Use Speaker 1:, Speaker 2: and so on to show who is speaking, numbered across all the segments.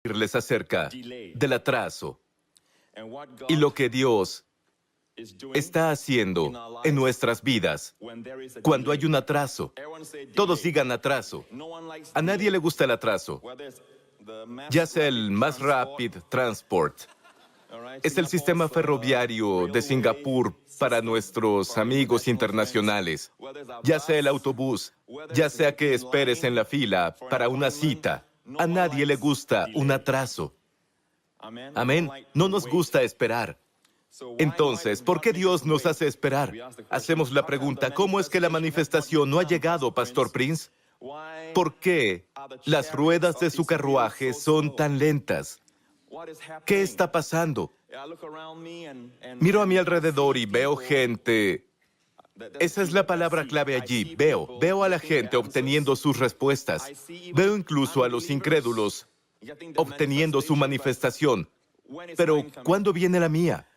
Speaker 1: decirles acerca del atraso y lo que Dios está haciendo en nuestras vidas cuando hay un atraso. Todos digan atraso. A nadie le gusta el atraso. Ya sea el Mass Rapid Transport, es el sistema ferroviario de Singapur para nuestros amigos internacionales, ya sea el autobús, ya sea que esperes en la fila para una cita. A nadie le gusta un atraso. Amén. No nos gusta esperar. Entonces, ¿por qué Dios nos hace esperar? Hacemos la pregunta, ¿cómo es que la manifestación no ha llegado, Pastor Prince? ¿Por qué las ruedas de su carruaje son tan lentas? ¿Qué está pasando? Miro a mi alrededor y veo gente. Esa es la palabra clave allí. Veo a la gente obteniendo sus respuestas. Veo incluso a los incrédulos obteniendo su manifestación. Pero, ¿cuándo viene la mía?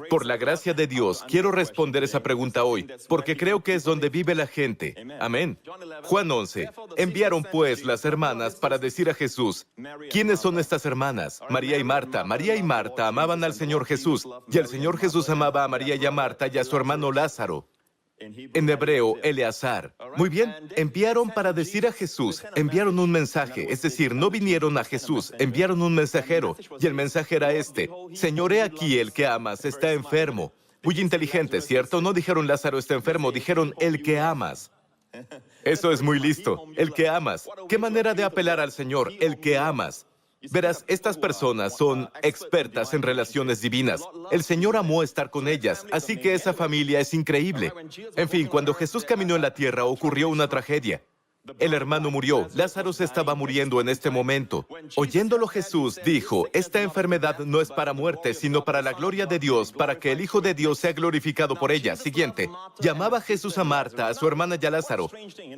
Speaker 1: Por la gracia de Dios, quiero responder esa pregunta hoy, porque creo que es donde vive la gente. Amén. Juan 11. Enviaron pues las hermanas para decir a Jesús, ¿quiénes son estas hermanas? María y Marta. María y Marta amaban al Señor Jesús, y el Señor Jesús amaba a María y a Marta y a su hermano Lázaro. En hebreo, Eleazar. Muy bien, enviaron para decir a Jesús, enviaron un mensaje, es decir, no vinieron a Jesús, enviaron un mensajero, y el mensaje era este: Señor, he aquí el que amas está enfermo. Muy inteligente, ¿cierto? No dijeron Lázaro está enfermo, dijeron el que amas. Eso es muy listo, el que amas. ¿Qué manera de apelar al Señor? El que amas. Verás, estas personas son expertas en relaciones divinas. El Señor amó estar con ellas, así que esa familia es increíble. En fin, cuando Jesús caminó en la tierra, ocurrió una tragedia. El hermano murió. Lázaro se estaba muriendo en este momento. Oyéndolo Jesús dijo, esta enfermedad no es para muerte, sino para la gloria de Dios, para que el Hijo de Dios sea glorificado por ella. Siguiente. Llamaba Jesús a Marta, a su hermana y a Lázaro.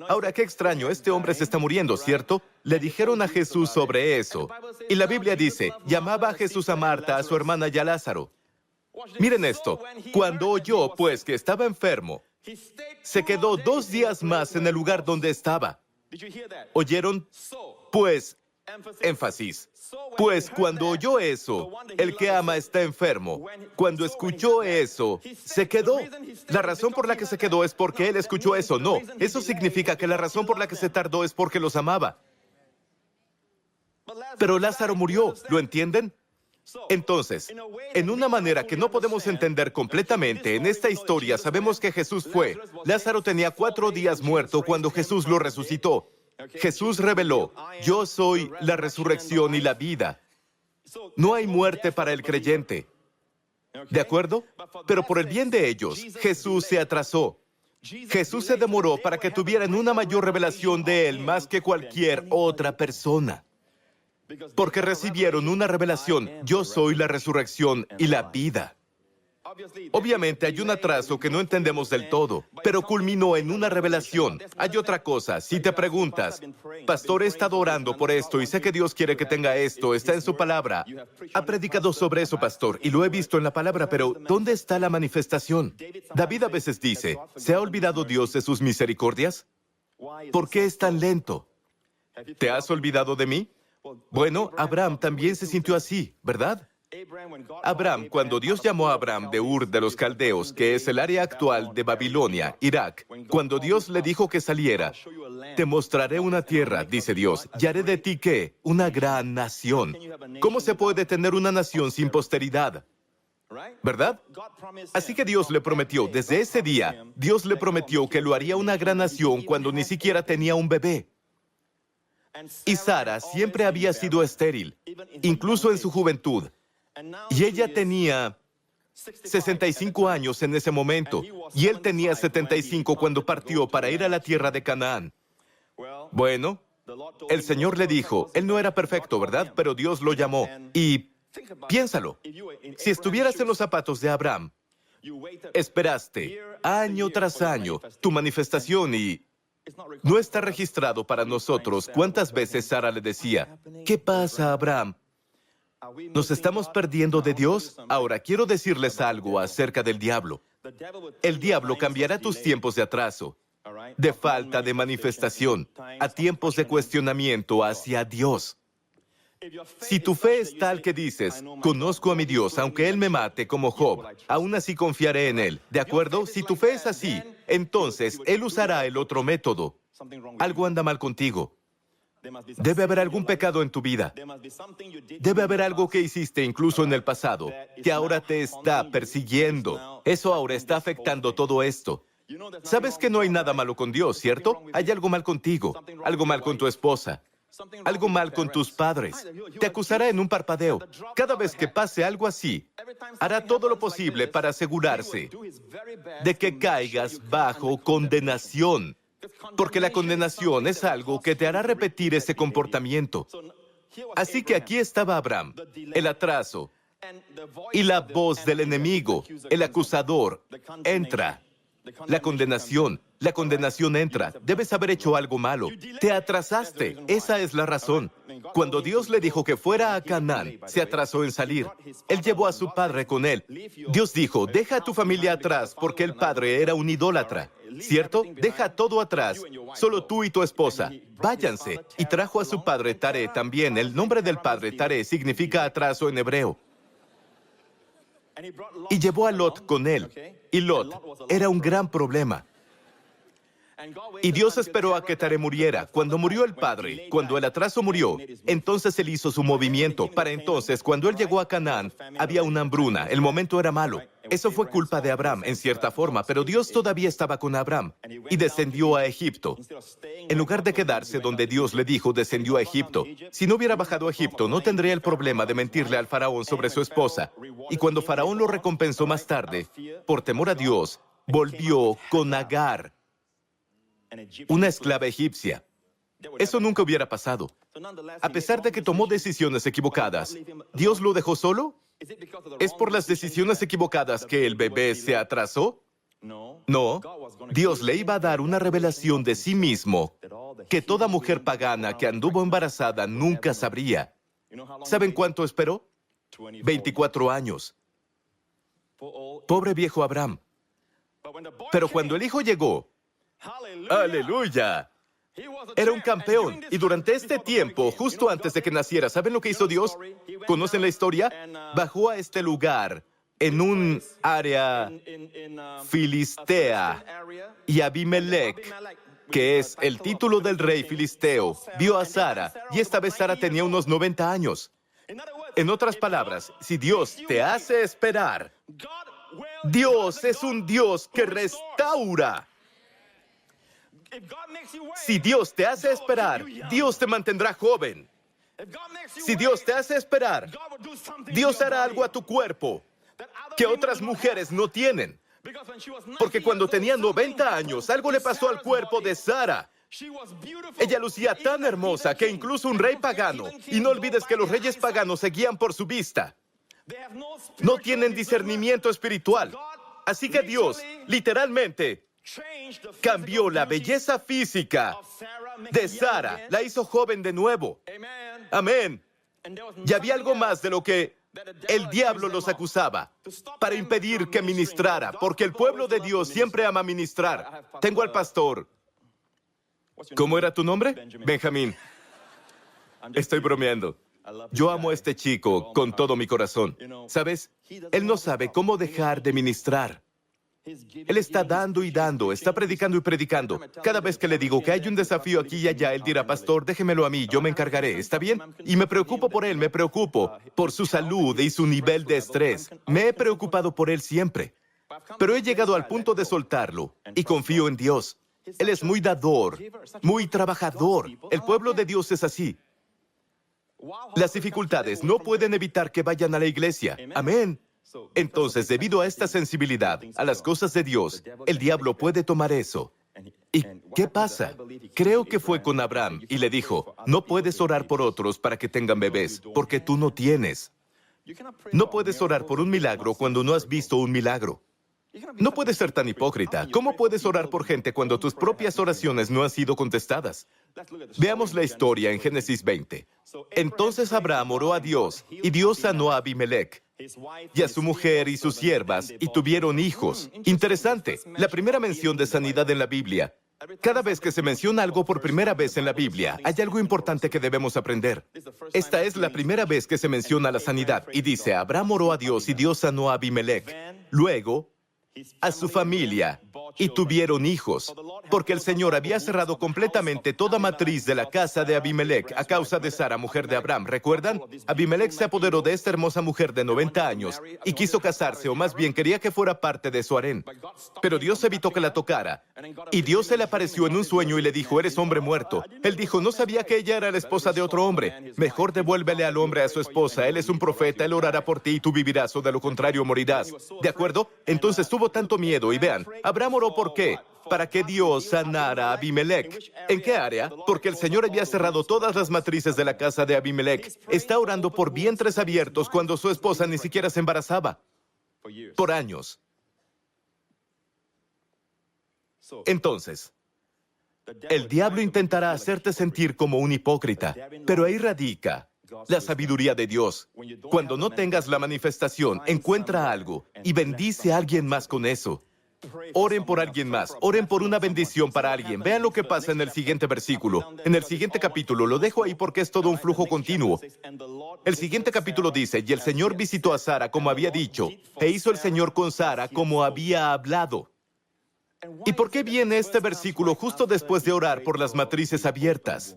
Speaker 1: Ahora, qué extraño, este hombre se está muriendo, ¿cierto? Le dijeron a Jesús sobre eso. Y la Biblia dice, llamaba a Jesús a Marta, a su hermana y a Lázaro. Miren esto. Cuando oyó, pues, que estaba enfermo, se quedó 2 días más en el lugar donde estaba. ¿Oyeron? Pues, énfasis. Pues cuando oyó eso, el que ama está enfermo. Cuando escuchó eso, se quedó. La razón por la que se quedó es porque él escuchó eso. No, eso significa que la razón por la que se tardó es porque los amaba. Pero Lázaro murió, ¿lo entienden? Entonces, en una manera que no podemos entender completamente, en esta historia sabemos que Jesús fue. Lázaro tenía 4 días muerto cuando Jesús lo resucitó. Jesús reveló, yo soy la resurrección y la vida. No hay muerte para el creyente. ¿De acuerdo? Pero por el bien de ellos, Jesús se atrasó. Jesús se demoró para que tuvieran una mayor revelación de Él más que cualquier otra persona. Porque recibieron una revelación, yo soy la resurrección y la vida. Obviamente hay un atraso que no entendemos del todo, pero culminó en una revelación. Hay otra cosa, si te preguntas, pastor, he estado orando por esto y sé que Dios quiere que tenga esto, está en su palabra. Ha predicado sobre eso, pastor, y lo he visto en la palabra, pero ¿dónde está la manifestación? David a veces dice, ¿se ha olvidado Dios de sus misericordias? ¿Por qué es tan lento? ¿Te has olvidado de mí? Bueno, Abraham también se sintió así, ¿verdad? Abraham, cuando Dios llamó a Abraham de Ur de los Caldeos, que es el área actual de Babilonia, Irak, cuando Dios le dijo que saliera, te mostraré una tierra, dice Dios, y haré de ti, ¿qué? Una gran nación. ¿Cómo se puede tener una nación sin posteridad? ¿Verdad? Así que Dios le prometió, desde ese día, Dios le prometió que lo haría una gran nación cuando ni siquiera tenía un bebé. Y Sara siempre había sido estéril, incluso en su juventud. Y ella tenía 65 años en ese momento, y él tenía 75 cuando partió para ir a la tierra de Canaán. Bueno, el Señor le dijo, él no era perfecto, ¿verdad? Pero Dios lo llamó. Y piénsalo, si estuvieras en los zapatos de Abraham, esperaste año tras año tu manifestación y no está registrado para nosotros cuántas veces Sara le decía, ¿qué pasa, Abraham? ¿Nos estamos perdiendo de Dios? Ahora, quiero decirles algo acerca del diablo. El diablo cambiará tus tiempos de atraso, de falta de manifestación, a tiempos de cuestionamiento hacia Dios. Si tu fe es tal que dices, conozco a mi Dios, aunque Él me mate como Job, aún así confiaré en Él. ¿De acuerdo? Si tu fe es así, entonces Él usará el otro método. Algo anda mal contigo. Debe haber algún pecado en tu vida. Debe haber algo que hiciste incluso en el pasado, que ahora te está persiguiendo. Eso ahora está afectando todo esto. Sabes que no hay nada malo con Dios, ¿cierto? Hay algo mal contigo, algo mal con tu esposa, algo mal con tus padres. Te acusará en un parpadeo. Cada vez que pase algo así, hará todo lo posible para asegurarse de que caigas bajo condenación. Porque la condenación es algo que te hará repetir ese comportamiento. Así que aquí estaba Abraham, el atraso, y la voz del enemigo, el acusador, entra. La condenación entra. Debes haber hecho algo malo. Te atrasaste. Esa es la razón. Cuando Dios le dijo que fuera a Canaán, se atrasó en salir. Él llevó a su padre con él. Dios dijo, deja a tu familia atrás porque el padre era un idólatra. ¿Cierto? Deja todo atrás. Solo tú y tu esposa. Váyanse. Y trajo a su padre Taré también. El nombre del padre Taré significa atraso en hebreo. Y llevó a Lot con él. Y Lot era un gran problema. Y Dios esperó a que Taré muriera. Cuando murió el padre, cuando el atraso murió, entonces él hizo su movimiento. Para entonces, cuando él llegó a Canaán, había una hambruna. El momento era malo. Eso fue culpa de Abraham, en cierta forma, pero Dios todavía estaba con Abraham y descendió a Egipto. En lugar de quedarse donde Dios le dijo, descendió a Egipto. Si no hubiera bajado a Egipto, no tendría el problema de mentirle al faraón sobre su esposa. Y cuando faraón lo recompensó más tarde, por temor a Dios, volvió con Agar, una esclava egipcia. Eso nunca hubiera pasado. A pesar de que tomó decisiones equivocadas, ¿Dios lo dejó solo? ¿Es por las decisiones equivocadas que el bebé se atrasó? No. Dios le iba a dar una revelación de sí mismo que toda mujer pagana que anduvo embarazada nunca sabría. ¿Saben cuánto esperó? 24 años. Pobre viejo Abraham. Pero cuando el hijo llegó, ¡aleluya! Era un campeón. Y durante este tiempo, justo antes de que naciera, ¿saben lo que hizo Dios? ¿Conocen la historia? Bajó a este lugar, en un área filistea, y Abimelech, que es el título del rey filisteo, vio a Sara, y esta vez Sara tenía unos 90 años. En otras palabras, si Dios te hace esperar, Dios es un Dios que restaura. Si Dios te hace esperar, Dios te mantendrá joven. Si Dios te hace esperar, Dios hará algo a tu cuerpo que otras mujeres no tienen. Porque cuando tenía 90 años, algo le pasó al cuerpo de Sara. Ella lucía tan hermosa que incluso un rey pagano, y no olvides que los reyes paganos se guían por su vista, no tienen discernimiento espiritual. Así que Dios, literalmente, cambió la belleza física de Sara, la hizo joven de nuevo. Amén. Y había algo más de lo que el diablo los acusaba, para impedir que ministrara, porque el pueblo de Dios siempre ama ministrar. Tengo al pastor. ¿Cómo era tu nombre? Benjamín. Estoy bromeando. Yo amo a este chico con todo mi corazón. ¿Sabes? Él no sabe cómo dejar de ministrar. Él está dando y dando, está predicando y predicando. Cada vez que le digo que hay un desafío aquí y allá, él dirá, pastor, déjemelo a mí, yo me encargaré, ¿está bien? Y me preocupo por él, me preocupo por su salud y su nivel de estrés. Me he preocupado por él siempre. Pero he llegado al punto de soltarlo y confío en Dios. Él es muy dador, muy trabajador. El pueblo de Dios es así. Las dificultades no pueden evitar que vayan a la iglesia. Amén. Entonces, debido a esta sensibilidad a las cosas de Dios, el diablo puede tomar eso. ¿Y qué pasa? Creo que fue con Abraham y le dijo, no puedes orar por otros para que tengan bebés, porque tú no tienes. No puedes orar por un milagro cuando no has visto un milagro. No puedes ser tan hipócrita. ¿Cómo puedes orar por gente cuando tus propias oraciones no han sido contestadas? Veamos la historia en Génesis 20. Entonces Abraham oró a Dios, y Dios sanó a Abimelech y a su mujer y sus siervas, y tuvieron hijos. Interesante, la primera mención de sanidad en la Biblia Cada vez que se menciona algo por primera vez en la Biblia, hay algo importante que debemos aprender. Esta es la primera vez que se menciona la sanidad, y dice, Abraham oró a Dios y Dios sanó a Abimelech. Luego, a su familia, y tuvieron hijos, porque el Señor había cerrado completamente toda matriz de la casa de Abimelech a causa de Sara, mujer de Abraham. ¿Recuerdan? Abimelech se apoderó de esta hermosa mujer de 90 años y quiso casarse, o más bien quería que fuera parte de su harén. Pero Dios evitó que la tocara. Y Dios se le apareció en un sueño y le dijo, eres hombre muerto. Él dijo, no sabía que ella era la esposa de otro hombre. Mejor devuélvele al hombre a su esposa. Él es un profeta, él orará por ti y tú vivirás, o de lo contrario morirás. ¿De acuerdo? Entonces tuvo tanto miedo. Y vean, Abraham oró ¿por qué? Para que Dios sanara a Abimelech. ¿En qué área? Porque el Señor había cerrado todas las matrices de la casa de Abimelech. Está orando por vientres abiertos cuando su esposa ni siquiera se embarazaba. Por años. Entonces, el diablo intentará hacerte sentir como un hipócrita, pero ahí radica la sabiduría de Dios. Cuando no tengas la manifestación, encuentra algo y bendice a alguien más con eso. Oren por alguien más, oren por una bendición para alguien. Vean lo que pasa en el siguiente versículo. En el siguiente capítulo, lo dejo ahí porque es todo un flujo continuo. El siguiente capítulo dice, y el Señor visitó a Sara como había dicho, e hizo el Señor con Sara como había hablado. ¿Y por qué viene este versículo justo después de orar por las matrices abiertas?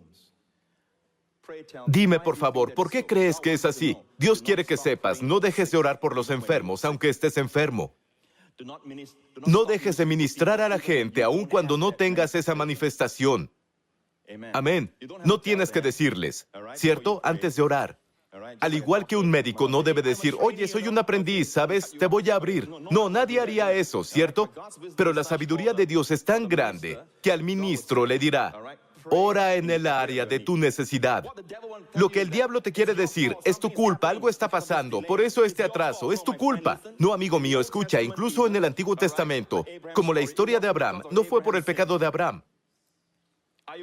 Speaker 1: Dime, por favor, ¿por qué crees que es así? Dios quiere que sepas, no dejes de orar por los enfermos, aunque estés enfermo. No dejes de ministrar a la gente, aun cuando no tengas esa manifestación. Amén. No tienes que decirles, ¿cierto? Antes de orar. Al igual que un médico no debe decir, oye, soy un aprendiz, ¿sabes? Te voy a abrir. No, nadie haría eso, ¿cierto? Pero la sabiduría de Dios es tan grande que al ministro le dirá, ora en el área de tu necesidad. Lo que el diablo te quiere decir, es tu culpa, algo está pasando, por eso este atraso, es tu culpa. No, amigo mío, escucha, incluso en el Antiguo Testamento, como la historia de Abraham, no fue por el pecado de Abraham.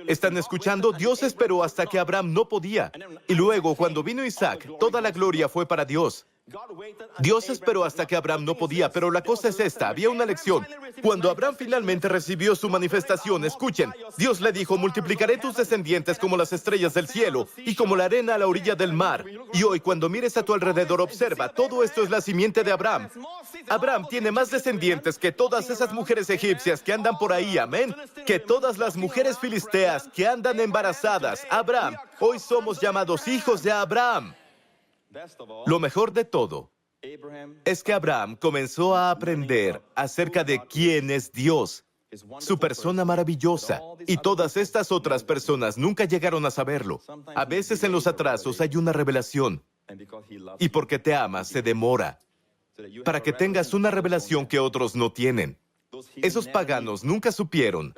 Speaker 1: ¿Están escuchando? Dios esperó hasta que Abraham no podía. Y luego, cuando vino Isaac, toda la gloria fue para Dios. Dios esperó hasta que Abraham no podía, pero la cosa es esta, había una lección. Cuando Abraham finalmente recibió su manifestación, escuchen, Dios le dijo, multiplicaré tus descendientes como las estrellas del cielo y como la arena a la orilla del mar. Y hoy, cuando mires a tu alrededor, observa, todo esto es la simiente de Abraham. Abraham tiene más descendientes que todas esas mujeres egipcias que andan por ahí, amén, que todas las mujeres filisteas que andan embarazadas. Abraham, hoy somos llamados hijos de Abraham. Lo mejor de todo es que Abraham comenzó a aprender acerca de quién es Dios, su persona maravillosa, y todas estas otras personas nunca llegaron a saberlo. A veces en los atrasos hay una revelación, y porque te ama se demora, para que tengas una revelación que otros no tienen. Esos paganos nunca supieron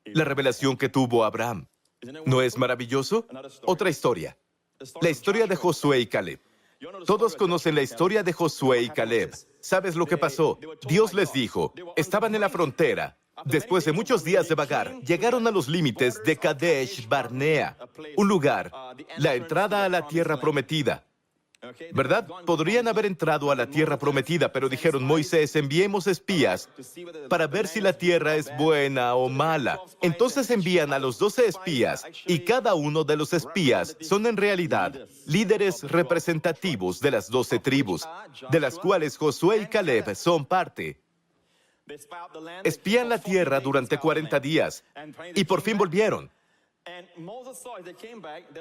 Speaker 1: la revelación que tuvo Abraham. ¿No es maravilloso? Otra historia. La historia de Josué y Caleb. Todos conocen la historia de Josué y Caleb. ¿Sabes lo que pasó? Dios les dijo, estaban en la frontera. Después de muchos días de vagar, llegaron a los límites de Kadesh Barnea, un lugar, la entrada a la tierra prometida. ¿Verdad? Podrían haber entrado a la tierra prometida, pero dijeron, Moisés, enviemos espías para ver si la tierra es buena o mala. Entonces envían a los 12 espías, y cada uno de los espías son en realidad líderes representativos de las 12 tribus, de las cuales Josué y Caleb son parte. Espían la tierra durante 40 días, y por fin volvieron.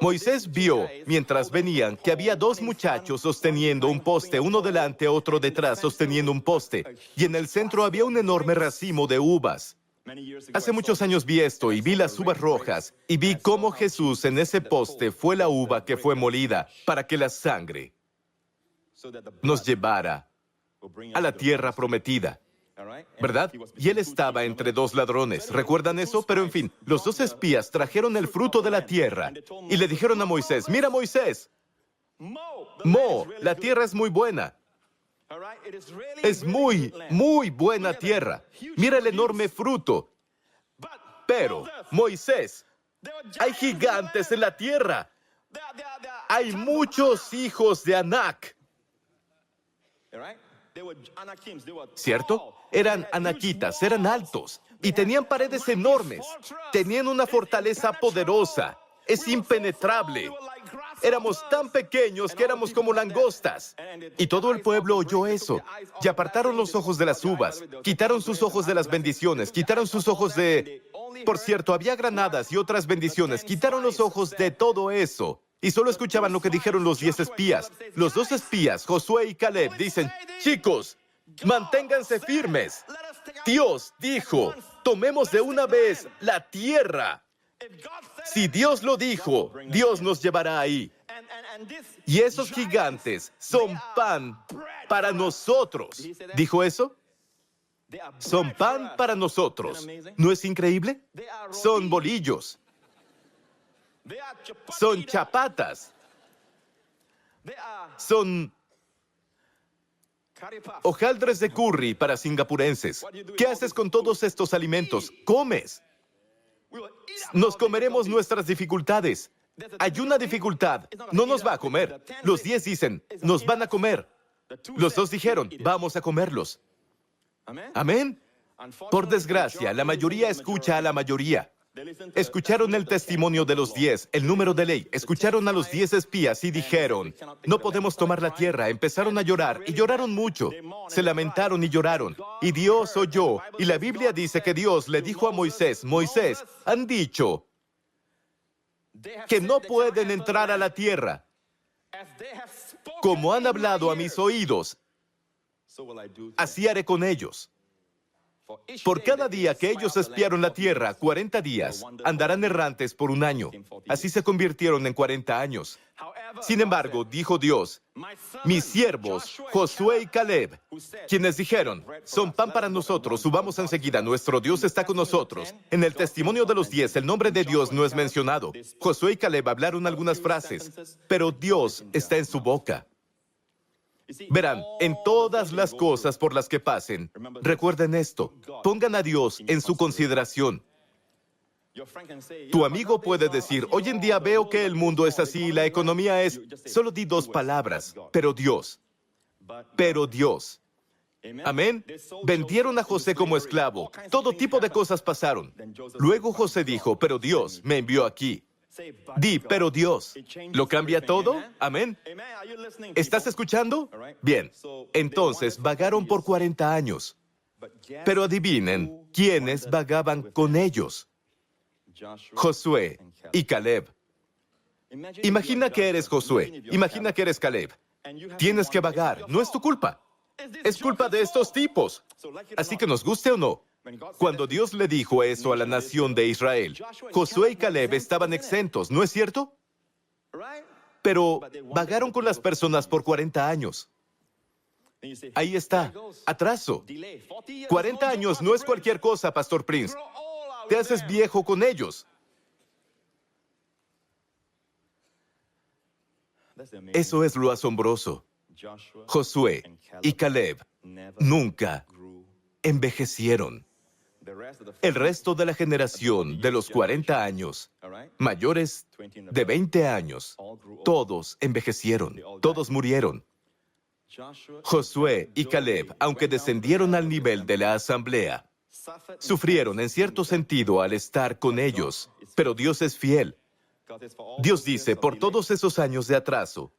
Speaker 1: Moisés vio, mientras venían, que había 2 muchachos sosteniendo un poste, uno delante, otro detrás, sosteniendo un poste, y en el centro había un enorme racimo de uvas. Hace muchos años vi esto, y vi las uvas rojas, y vi cómo Jesús en ese poste fue la uva que fue molida, para que la sangre nos llevara a la tierra prometida. ¿Verdad? Y él estaba entre 2 ladrones. ¿Recuerdan eso? Pero en fin, los 2 espías trajeron el fruto de la tierra y le dijeron a Moisés, mira Moisés, la tierra es muy buena. Es muy, muy buena tierra. Mira el enorme fruto. Pero, Moisés, hay gigantes en la tierra. Hay muchos hijos de Anac. ¿Cierto? Eran anaquitas, eran altos y tenían paredes enormes. Tenían una fortaleza poderosa. Es impenetrable. Éramos tan pequeños que éramos como langostas. Y todo el pueblo oyó eso. Y apartaron los ojos de las uvas. Quitaron sus ojos de las bendiciones. Quitaron sus ojos de... Por cierto, había granadas y otras bendiciones. Quitaron los ojos de todo eso. Y solo escuchaban lo que dijeron los 10 espías. Los 2 espías, Josué y Caleb, dicen: chicos, manténganse firmes. Dios dijo, tomemos de una vez la tierra. Si Dios lo dijo, Dios nos llevará ahí. Y esos gigantes son pan para nosotros. ¿Dijo eso? Son pan para nosotros. ¿No es increíble? Son bolillos. Son chapatas. Son hojaldres de curry para singapurenses. ¿Qué haces con todos estos alimentos? Comes. Nos comeremos nuestras dificultades. Hay una dificultad. No nos va a comer. Los 10 dicen, nos van a comer. Los 2 dijeron, vamos a comerlos. Amén. Por desgracia, la mayoría escucha a la mayoría. Escucharon el testimonio de los 10, el número de ley. Escucharon a los 10 espías y dijeron, no podemos tomar la tierra. Empezaron a llorar y lloraron mucho. Se lamentaron y lloraron. Y Dios oyó. Y la Biblia dice que Dios le dijo a Moisés, Moisés, han dicho que no pueden entrar a la tierra. Como han hablado a mis oídos, así haré con ellos. Por cada día que ellos espiaron la tierra, 40 días, andarán errantes por un año. Así se convirtieron en 40 años. Sin embargo, dijo Dios, mis siervos, Josué y Caleb, quienes dijeron, son pan para nosotros, subamos enseguida, nuestro Dios está con nosotros. En el testimonio de los 10, el nombre de Dios no es mencionado. Josué y Caleb hablaron algunas frases, pero Dios está en su boca. Verán, en todas las cosas por las que pasen, recuerden esto, pongan a Dios en su consideración. Tu amigo puede decir, hoy en día veo que el mundo es así, la economía es... Solo di 2 palabras, pero Dios. Pero Dios. Amén. Vendieron a José como esclavo. Todo tipo de cosas pasaron. Luego José dijo, pero Dios me envió aquí. Di, pero Dios. ¿Lo cambia todo? Amén. ¿Estás escuchando? Bien. Entonces vagaron por 40 años. Pero adivinen, ¿quiénes vagaban con ellos? Josué y Caleb. Imagina que eres Josué. Imagina que eres Caleb. Tienes que vagar. No es tu culpa. Es culpa de estos tipos. Así que nos guste o no. Cuando Dios le dijo eso a la nación de Israel, Josué y Caleb estaban exentos, ¿no es cierto? Pero vagaron con las personas por 40 años. Ahí está, atraso. 40 años no es cualquier cosa, Pastor Prince. Te haces viejo con ellos. Eso es lo asombroso. Josué y Caleb nunca envejecieron. El resto de la generación de los 40 años, mayores de 20 años, todos envejecieron, todos murieron. Josué y Caleb, aunque descendieron al nivel de la asamblea, sufrieron en cierto sentido al estar con ellos, pero Dios es fiel. Dios dice, por todos esos años de atraso,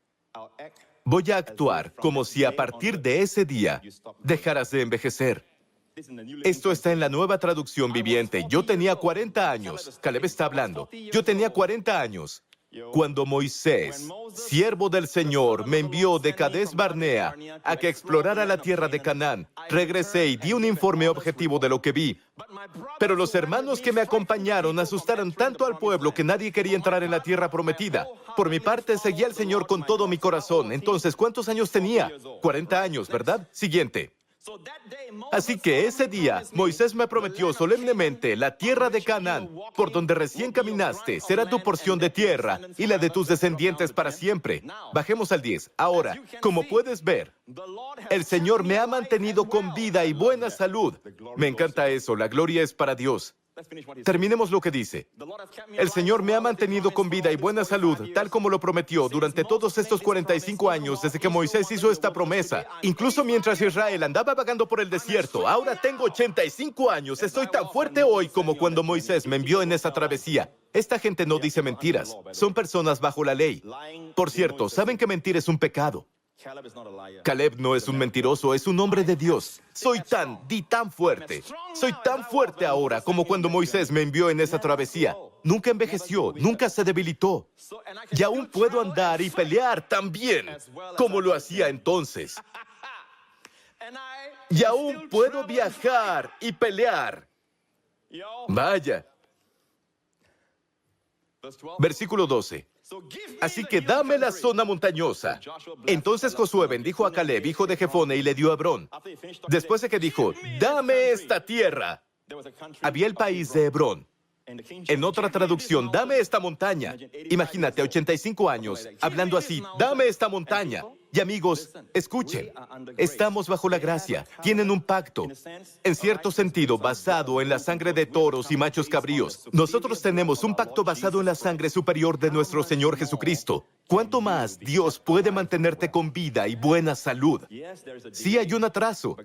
Speaker 1: voy a actuar como si a partir de ese día dejaras de envejecer. Esto está en la Nueva Traducción Viviente. Yo tenía 40 años. Caleb está hablando. Yo tenía 40 años cuando Moisés, siervo del Señor, me envió de Cades Barnea a que explorara la tierra de Canaán. Regresé y di un informe objetivo de lo que vi. Pero los hermanos que me acompañaron asustaron tanto al pueblo que nadie quería entrar en la tierra prometida. Por mi parte, seguí al Señor con todo mi corazón. Entonces, ¿cuántos años tenía? 40 años, ¿verdad? Siguiente. Así que ese día, Moisés me prometió solemnemente la tierra de Canaán, por donde recién caminaste, será tu porción de tierra y la de tus descendientes para siempre. Bajemos al 10. Ahora, como puedes ver, el Señor me ha mantenido con vida y buena salud. Me encanta eso, la gloria es para Dios. Terminemos lo que dice. El Señor me ha mantenido con vida y buena salud, tal como lo prometió durante todos estos 45 años desde que Moisés hizo esta promesa. Incluso mientras Israel andaba vagando por el desierto, ahora tengo 85 años. Estoy tan fuerte hoy como cuando Moisés me envió en esa travesía. Esta gente no dice mentiras. Son personas bajo la ley. Por cierto, ¿saben que mentir es un pecado? Caleb no es un mentiroso, es un hombre de Dios. Soy tan fuerte. Soy tan fuerte ahora como cuando Moisés me envió en esa travesía. Nunca envejeció, nunca se debilitó. Y aún puedo andar y pelear tan bien como lo hacía entonces. Y aún puedo viajar y pelear. Vaya. Versículo 12. Así que dame la zona montañosa. Entonces Josué bendijo a Caleb, hijo de Jefone, y le dio a Hebrón. Después de que dijo, dame esta tierra, había el país de Hebrón. En otra traducción, dame esta montaña. Imagínate, 85 años, hablando así, dame esta montaña. Y amigos, escuchen, estamos bajo la gracia, tienen un pacto, en cierto sentido, basado en la sangre de toros y machos cabríos. Nosotros tenemos un pacto basado en la sangre superior de nuestro Señor Jesucristo. ¿Cuánto más Dios puede mantenerte con vida y buena salud? Sí hay un atraso.